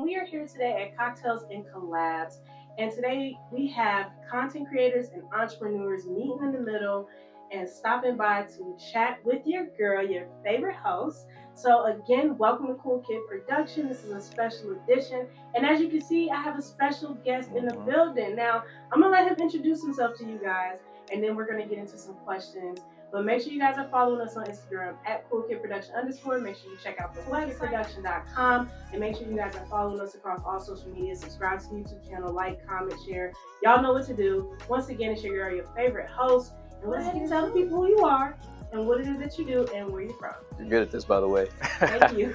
we are here today at Cocktails and Collabs, and today we have content creators and entrepreneurs meeting in the middle and stopping by to chat with your girl, your favorite host. So again, welcome to Cool Kid Production. This is a special edition, and as you can see, I have a special guest in the building. Now, I'm gonna let him introduce himself to you guys, and then we're gonna get into some questions. But make sure you guys are following us on Instagram at CoolKidProduction_. Make sure you check out the website, and make sure you guys are following us across all social media. Subscribe to the YouTube channel, like, comment, share. Y'all know what to do. Once again, it's your girl, your favorite host. And let's get to tell the people who you are and what it is that you do and where you're from. You're good at this, by the way. Thank you.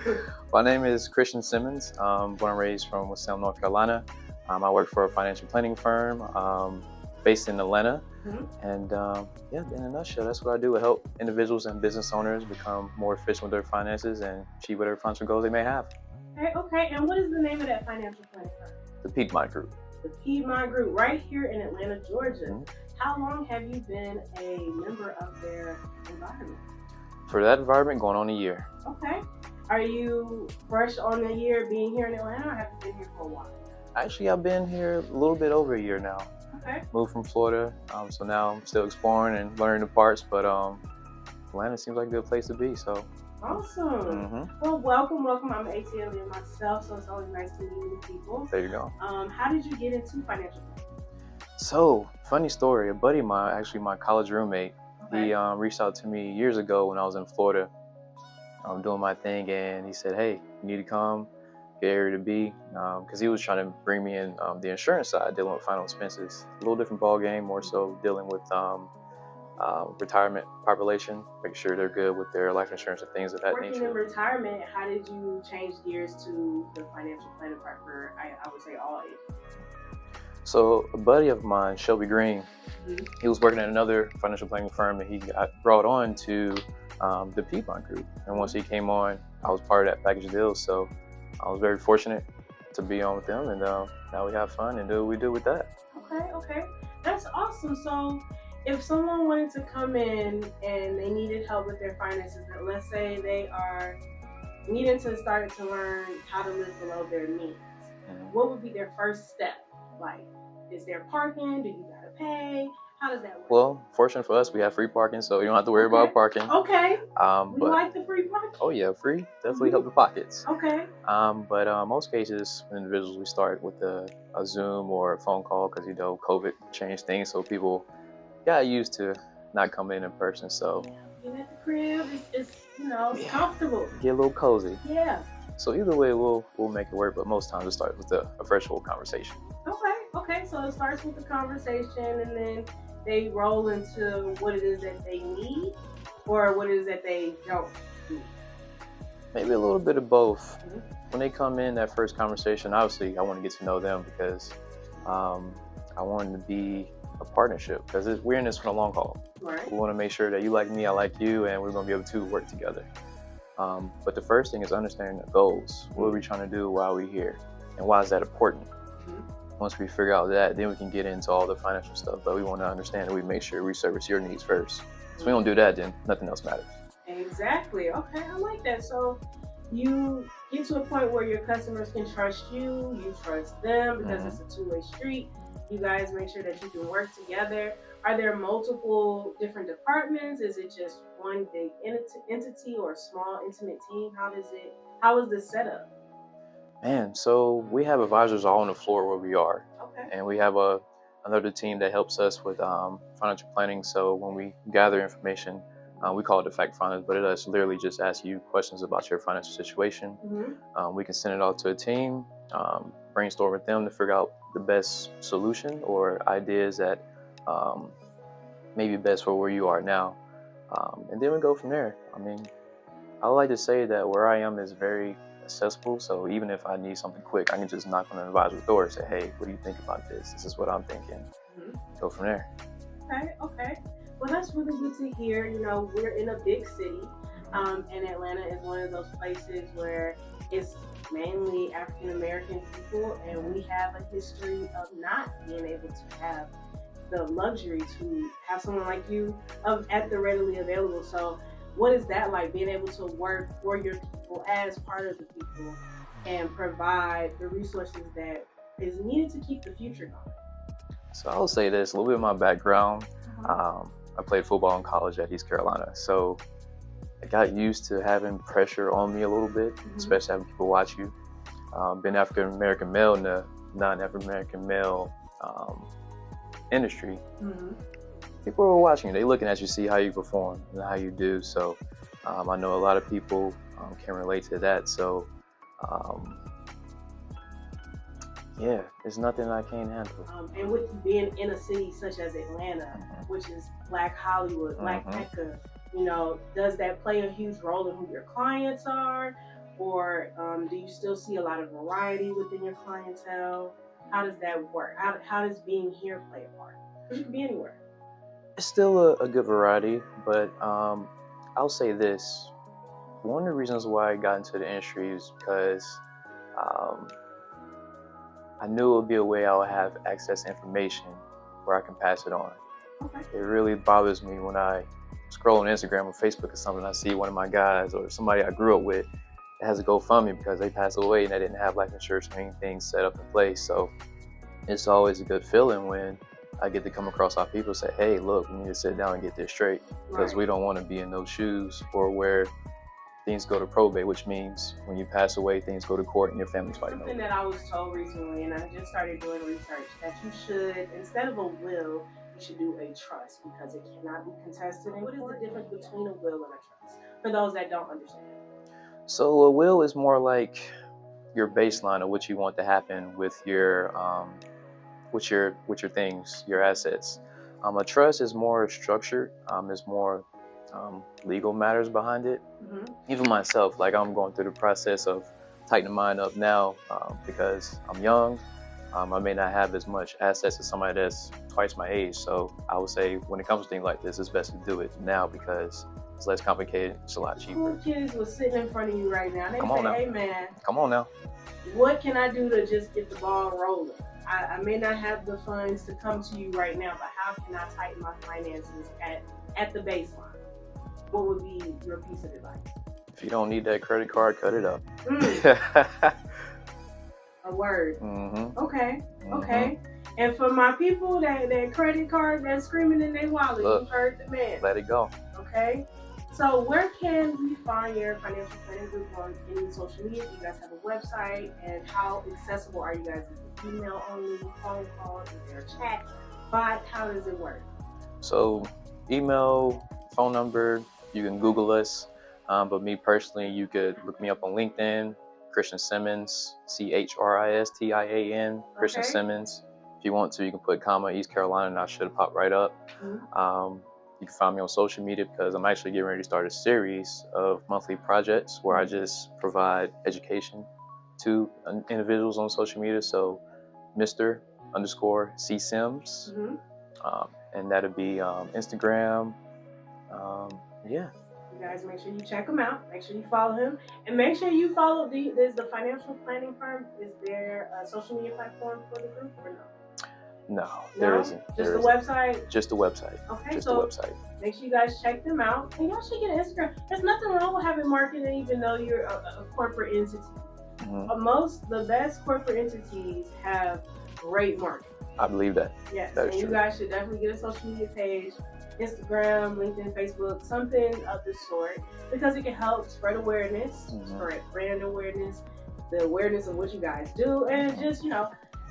My name is Christian Simmons. Born and raised from Winston, North Carolina. I work for a financial planning firm based in Atlanta. And yeah, in a nutshell, that's what I do. I help individuals and business owners become more efficient with their finances and achieve whatever financial goals they may have. Okay. And what is the name of that financial planning firm? ThePiedmont Group. ThePiedmont Group, right here in Atlanta, Georgia. How long have you been a member of their environment? For that environment, going on a year. Okay. Are you fresh on the year being here in Atlanta, or have you been here for a while? Actually, I've been here a little bit over a year now. Okay. Moved from Florida, so now I'm still exploring and learning the parts, but Atlanta seems like a good place to be, so. Awesome. Well, welcome. I'm an ATL myself, so it's always nice to meet new people. There you go. How did you get into financial planning? So, funny story, a buddy of mine, actually my college roommate, he reached out to me years ago when I was in Florida. Doing my thing, and he said, hey, you need to come, get area to be, because he was trying to bring me in the insurance side, dealing with final expenses. A little different ball game, more so dealing with retirement population, making sure they're good with their life insurance and things of that nature. Working in retirement, how did you change gears to the financial planning part for, I would say, all ages? So a buddy of mine, Shelby Green, he was working at another financial planning firm, and he got brought on to the Piedmont Group. And once he came on, I was part of that package deal. So I was very fortunate to be on with them, and now we have fun and do what we do with that. Okay. That's awesome. So if someone wanted to come in and they needed help with their finances, let's say they are needing to start to learn how to live below their means, what would be their first step? Like, is there parking? Do you gotta pay? How does that work? Well, fortunate for us, we have free parking, so you don't have to worry about parking. Okay. We like the free parking. Oh yeah, free. Definitely help the pockets. Okay. But most cases, individuals, we start with a Zoom or a phone call, because COVID changed things, so people got used to not coming in person. So being at the crib, it's comfortable. Get a little cozy. Yeah. So either way, we'll make it work, but most times it starts with a virtual conversation. Okay. So it starts with the conversation, and then they roll into what it is that they need, or what it is that they don't need. Maybe a little bit of both. When they come in, that first conversation, obviously, I want to get to know them, because I want it to be a partnership, because we're in this for the long haul. Right. We want to make sure that you like me, I like you, and we're going to be able to work together. But the first thing is understanding the goals. What are we trying to do while we're here? And why is that important? Once we figure out that, then we can get into all the financial stuff. But we want to understand that we make sure we service your needs first. If we don't do that, then nothing else matters. Exactly. Okay, I like that. So you get to a point where your customers can trust you, you trust them, because it's a two-way street. You guys make sure that you can work together. Are there multiple different departments? Is it just one big entity or a small intimate team? How is this set up? Man, so we have advisors all on the floor where we are. Okay. And we have another team that helps us with financial planning. So when we gather information, we call it the fact finders, but it is literally just ask you questions about your financial situation. We can send it out to a team, brainstorm with them to figure out the best solution or ideas that may be best for where you are now. And then we go from there. I mean, I like to say that where I am is very accessible, so even if I need something quick, I can just knock on an advisor's door and say, hey, what do you think about this? This is what I'm thinking. Go from there. Okay. Well, that's really good to hear. We're in a big city, and Atlanta is one of those places where it's mainly African American people, and we have a history of not being able to have the luxury to have someone like you at the readily available. So what is that like, being able to work for your people as part of the people and provide the resources that is needed to keep the future going? So I'll say this, a little bit of my background. I played football in college at East Carolina. So I got used to having pressure on me a little bit, especially having people watch you. Being African-American male in the non-African-American male industry, people are watching you. They're looking at you, see how you perform and how you do. So I know a lot of people can relate to that. So yeah, there's nothing I can't handle. And with you being in a city such as Atlanta, which is Black Hollywood, Black Mecca, you know, does that play a huge role in who your clients are? Or do you still see a lot of variety within your clientele? How does that work? How does being here play a part? Because you can be anywhere. It's still a good variety, but I'll say this. One of the reasons why I got into the industry is because I knew it would be a way I would have access to information where I can pass it on. Okay. It really bothers me when I scroll on Instagram or Facebook or something, I see one of my guys or somebody I grew up with that has a GoFundMe because they passed away and they didn't have life insurance or anything set up in place. So it's always a good feeling when I get to come across our people and say, hey, look, we need to sit down and get this straight, because we don't want to be in those shoes or where things go to probate, which means when you pass away, things go to court and your family's fighting. Something that I was told recently, and I just started doing research, that you should, instead of a will, you should do a trust because it cannot be contested. And what is the difference between a will and a trust for those that don't understand? So a will is more like your baseline of what you want to happen with your things, your assets. A trust is more structured. There's more legal matters behind it. Even myself, like I'm going through the process of tightening mine up now because I'm young. I may not have as much assets as somebody that's twice my age. So I would say when it comes to things like this, it's best to do it now because it's less complicated. It's a lot cheaper. COOLKIDS was sitting in front of you right now. They say, hey man, come on now. What can I do to just get the ball rolling? I may not have the funds to come to you right now, but how can I tighten my finances at the baseline? What would be your piece of advice? If you don't need that credit card, cut it up. A word. Okay. Okay. And for my people that credit card that's screaming in their wallet, you heard the man. Let it go. Okay. So where can we find your financial planning group on any social media? Do you guys have a website? And how accessible are you guys? Is it email only, phone calls? Is there a chat bot? How does it work? So email, phone number, you can Google us. But me personally, you could look me up on LinkedIn, Christian Simmons, CHRISTIAN, Christian Simmons. If you want to, you can put comma East Carolina and I should pop right up. You can find me on social media because I'm actually getting ready to start a series of monthly projects where I just provide education to individuals on social media. So Mr._C Sims, and that'll be Instagram. Yeah. You guys make sure you check him out. Make sure you follow him, and make sure you follow there's the financial planning firm. Is there a social media platform for the group or no? No, there isn't. Just the website? Just the website. Okay, just so the website. Make sure you guys check them out. And y'all should get an Instagram. There's nothing wrong with having marketing even though you're a corporate entity. The best corporate entities have great marketing. I believe that. Yes, that is and true. You guys should definitely get a social media page, Instagram, LinkedIn, Facebook, something of the sort, because it can help spread awareness, spread brand awareness, the awareness of what you guys do, and just,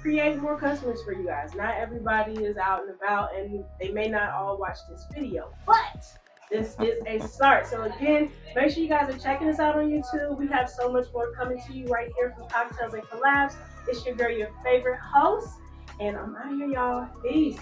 create more customers for you guys. Not everybody is out and about, and they may not all watch this video, but this is a start. So again, make sure you guys are checking us out on YouTube. We have so much more coming to you right here from Coctails and Collabs. It's your girl, your favorite host, and I'm out of here, y'all. Peace.